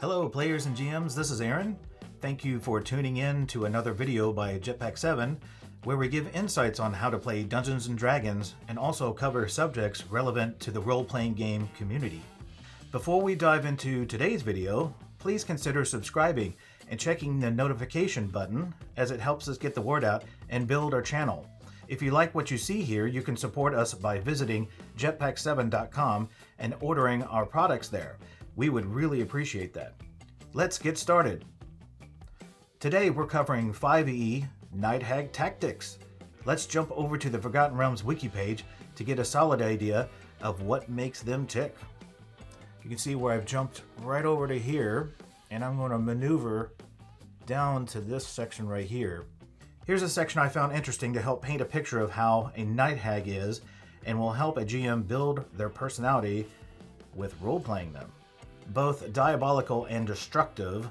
Hello players and GMs, this is Aaron. Thank you for tuning in to another video by Jetpack7, where we give insights on how to play Dungeons & Dragons and also cover subjects relevant to the role-playing game community. Before we dive into today's video, please consider subscribing and checking the notification button, as it helps us get the word out and build our channel. If you like what you see here, you can support us by visiting jetpack7.com and ordering our products there. We would really appreciate that. Let's get started. Today we're covering 5e Night Hag Tactics. Let's jump over to the Forgotten Realms wiki page to get a solid idea of what makes them tick. You can see where I've jumped right over to here, and I'm going to maneuver down to this section right here. Here's a section I found interesting to help paint a picture of how a Night Hag is and will help a GM build their personality with role-playing them. Both diabolical and destructive,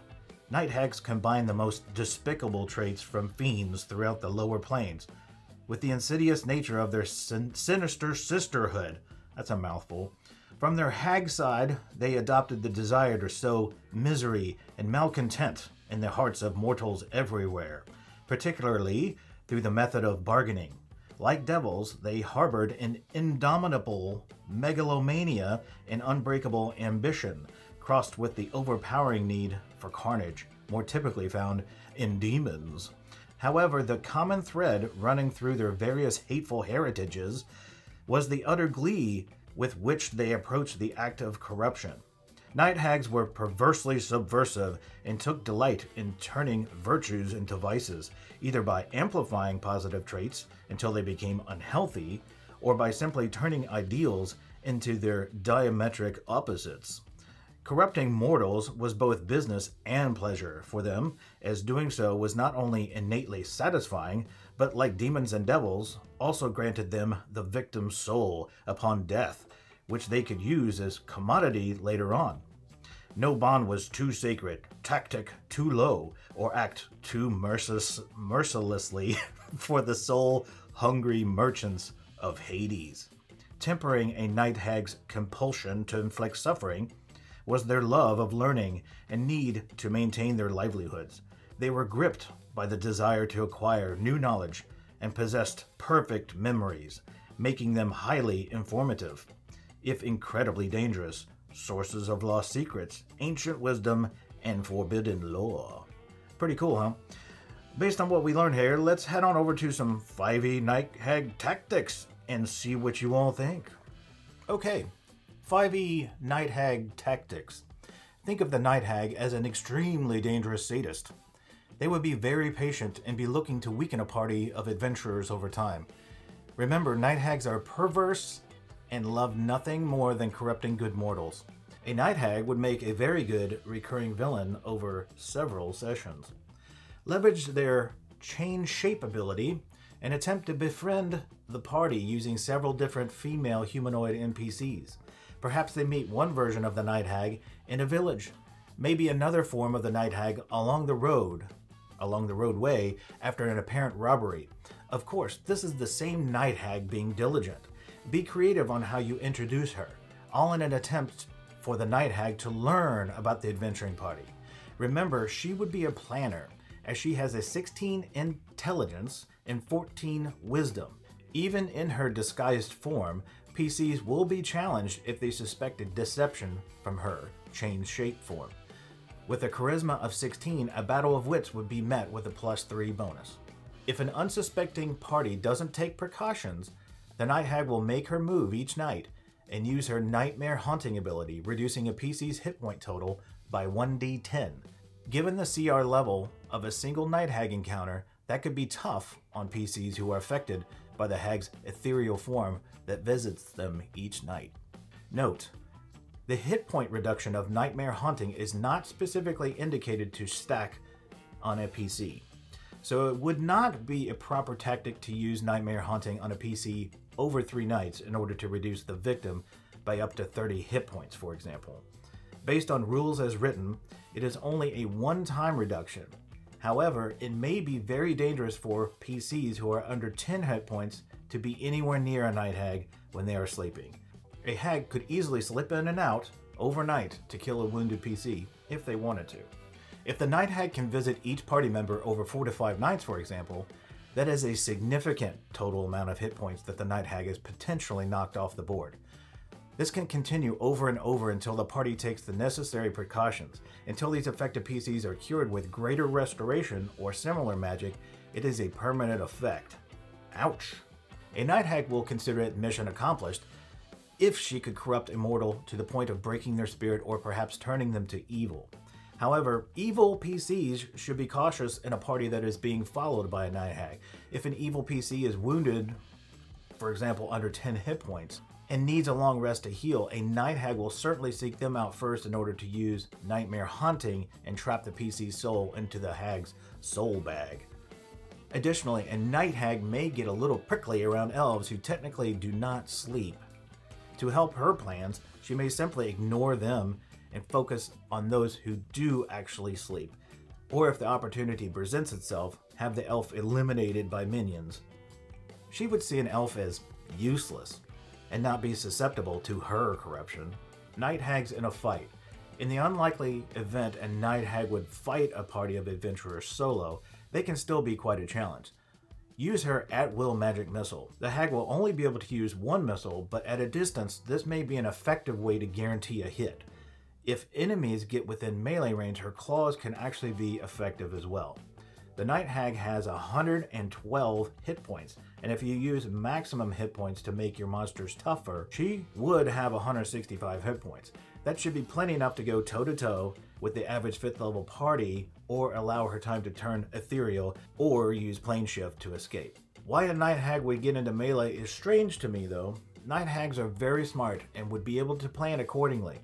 Night Hags combine the most despicable traits from fiends throughout the lower planes, with the insidious nature of their sinister sisterhood. That's a mouthful. From their hag side, they adopted the desire to sow misery and malcontent in the hearts of mortals everywhere, particularly through the method of bargaining. Like devils, they harbored an indomitable megalomania and unbreakable ambition, crossed with the overpowering need for carnage, more typically found in demons. However, the common thread running through their various hateful heritages was the utter glee with which they approached the act of corruption. Night Hags were perversely subversive and took delight in turning virtues into vices, either by amplifying positive traits until they became unhealthy, or by simply turning ideals into their diametric opposites. Corrupting mortals was both business and pleasure for them, as doing so was not only innately satisfying, but like demons and devils, also granted them the victim's soul upon death, which they could use as commodity later on. No bond was too sacred, tactic too low, or act too mercilessly for the soul-hungry merchants of Hades. Tempering a Night Hag's compulsion to inflict suffering was their love of learning and need to maintain their livelihoods. They were gripped by the desire to acquire new knowledge and possessed perfect memories, making them highly informative, if incredibly dangerous, sources of lost secrets, ancient wisdom, and forbidden lore. Pretty cool, huh? Based on what we learned here, let's head on over to some 5e Night Hag Tactics and see what you all think. Okay, 5e Night Hag Tactics. Think of the Night Hag as an extremely dangerous sadist. They would be very patient and be looking to weaken a party of adventurers over time. Remember, Night Hags are perverse and love nothing more than corrupting good mortals. A Night Hag would make a very good recurring villain over several sessions. Leverage their change shape ability and attempt to befriend the party using several different female humanoid NPCs. Perhaps they meet one version of the Night Hag in a village, maybe another form of the Night Hag along the roadway after an apparent robbery. Of course, this is the same Night Hag being diligent. Be creative on how you introduce her, all in an attempt for the Night Hag to learn about the adventuring party. Remember, she would be a planner, as she has a 16 intelligence and 14 wisdom. Even in her disguised form, PCs will be challenged if they suspected deception from her changed shape form. With a charisma of 16, a battle of wits would be met with a +3 bonus. If an unsuspecting party doesn't take precautions, the Night Hag will make her move each night and use her Nightmare Haunting ability, reducing a PC's hit point total by 1d10. Given the CR level of a single Night Hag encounter, that could be tough on PCs who are affected by the Hag's ethereal form that visits them each night. Note, the hit point reduction of Nightmare Haunting is not specifically indicated to stack on a PC, so it would not be a proper tactic to use Nightmare Haunting on a PC over 3 nights in order to reduce the victim by up to 30 hit points, for example. Based on rules as written, it is only a one-time reduction. However, it may be very dangerous for PCs who are under 10 hit points to be anywhere near a Night Hag when they are sleeping. A hag could easily slip in and out overnight to kill a wounded PC if they wanted to. If the Night Hag can visit each party member over 4 to 5 nights, for example, that is a significant total amount of hit points that the Night Hag is potentially knocked off the board. This can continue over and over until the party takes the necessary precautions. Until these affected PCs are cured with greater restoration or similar magic, it is a permanent effect. Ouch! A Night Hag will consider it mission accomplished if she could corrupt a mortal to the point of breaking their spirit or perhaps turning them to evil. However, evil PCs should be cautious in a party that is being followed by a Night Hag. If an evil PC is wounded, for example under 10 hit points, and needs a long rest to heal, a Night Hag will certainly seek them out first in order to use Nightmare Hunting and trap the PC's soul into the Hag's soul bag. Additionally, a Night Hag may get a little prickly around elves who technically do not sleep. To help her plans, she may simply ignore them and focus on those who do actually sleep. Or if the opportunity presents itself, have the elf eliminated by minions. She would see an elf as useless and not be susceptible to her corruption. Night Hags in a fight. In the unlikely event a Night Hag would fight a party of adventurers solo, they can still be quite a challenge. Use her at-will magic missile. The Hag will only be able to use one missile, but at a distance, this may be an effective way to guarantee a hit. If enemies get within melee range, her claws can actually be effective as well. The Night Hag has 112 hit points, and if you use maximum hit points to make your monsters tougher, she would have 165 hit points. That should be plenty enough to go toe-to-toe with the average 5th level party, or allow her time to turn ethereal, or use plane shift to escape. Why a Night Hag would get into melee is strange to me though. Night Hags are very smart and would be able to plan accordingly.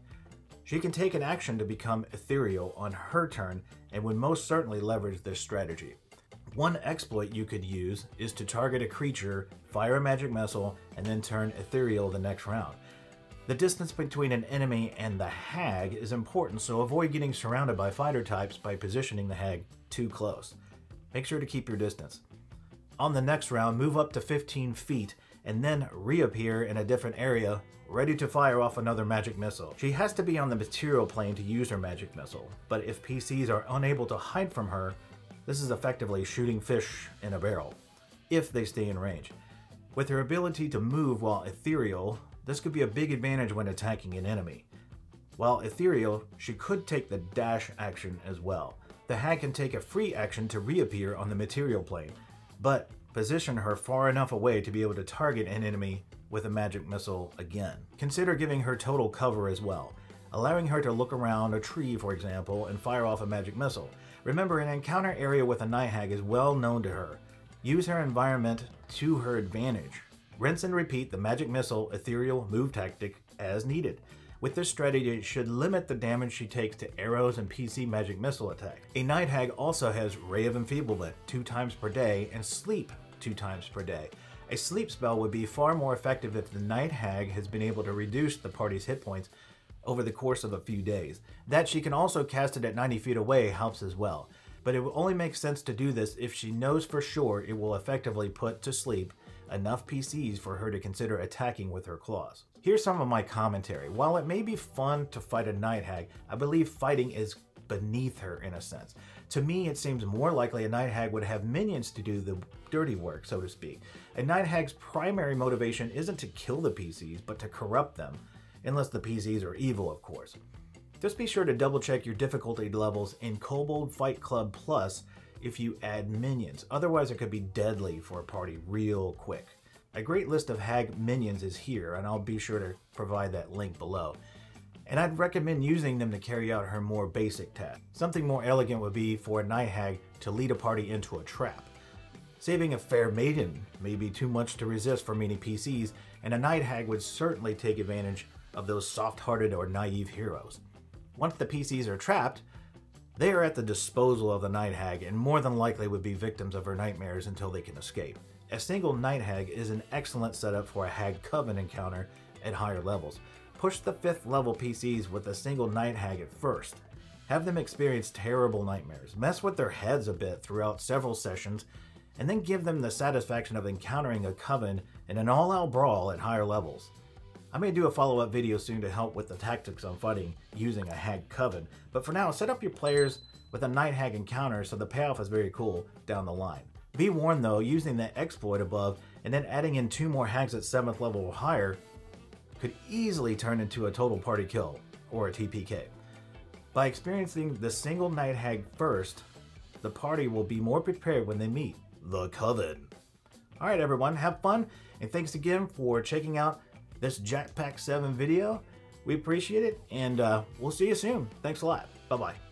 She can take an action to become ethereal on her turn and would most certainly leverage this strategy. One exploit you could use is to target a creature, fire a magic missile, and then turn ethereal the next round. The distance between an enemy and the Hag is important, so avoid getting surrounded by fighter types by positioning the Hag too close. Make sure to keep your distance. On the next round, move up to 15 feet and then reappear in a different area, ready to fire off another magic missile. She has to be on the material plane to use her magic missile, but if PCs are unable to hide from her, this is effectively shooting fish in a barrel, if they stay in range. With her ability to move while ethereal, this could be a big advantage when attacking an enemy. While ethereal, she could take the dash action as well. The Hag can take a free action to reappear on the material plane, but position her far enough away to be able to target an enemy with a magic missile again. Consider giving her total cover as well, allowing her to look around a tree, for example, and fire off a magic missile. Remember, an encounter area with a Night Hag is well known to her. Use her environment to her advantage. Rinse and repeat the magic missile ethereal move tactic as needed. With this strategy, it should limit the damage she takes to arrows and PC magic missile attacks. A Night Hag also has Ray of Enfeeblement 2 times per day and Sleep 2 times per day. A sleep spell would be far more effective if the Night Hag has been able to reduce the party's hit points over the course of a few days. That she can also cast it at 90 feet away helps as well, but it will only make sense to do this if she knows for sure it will effectively put to sleep enough PCs for her to consider attacking with her claws. Here's some of my commentary. While it may be fun to fight a Night Hag, I believe fighting is beneath her in a sense. To me, it seems more likely a Night Hag would have minions to do the dirty work, so to speak. A Night Hag's primary motivation isn't to kill the PCs, but to corrupt them, unless the PCs are evil, of course. Just be sure to double check your difficulty levels in Kobold Fight Club Plus if you add minions, otherwise it could be deadly for a party real quick. A great list of Hag minions is here, and I'll be sure to provide that link below. And I'd recommend using them to carry out her more basic tasks. Something more elegant would be for a Night Hag to lead a party into a trap. Saving a fair maiden may be too much to resist for many PCs, and a Night Hag would certainly take advantage of those soft-hearted or naive heroes. Once the PCs are trapped, they are at the disposal of the Night Hag and more than likely would be victims of her nightmares until they can escape. A single Night Hag is an excellent setup for a Hag Coven encounter at higher levels. Push the 5th level PCs with a single Night Hag at first. Have them experience terrible nightmares. Mess with their heads a bit throughout several sessions, and then give them the satisfaction of encountering a Coven in an all-out brawl at higher levels. I may do a follow-up video soon to help with the tactics on fighting using a Hag Coven, but for now, set up your players with a Night Hag encounter so the payoff is very cool down the line. Be warned though, using the exploit above and then adding in 2 more Hags at 7th level or higher could easily turn into a total party kill or a TPK. By experiencing the single Night Hag first, the party will be more prepared when they meet the Coven. Alright everyone, have fun, and thanks again for checking out this Jetpack 7 video. We appreciate it, and we'll see you soon. Thanks a lot. Bye-bye.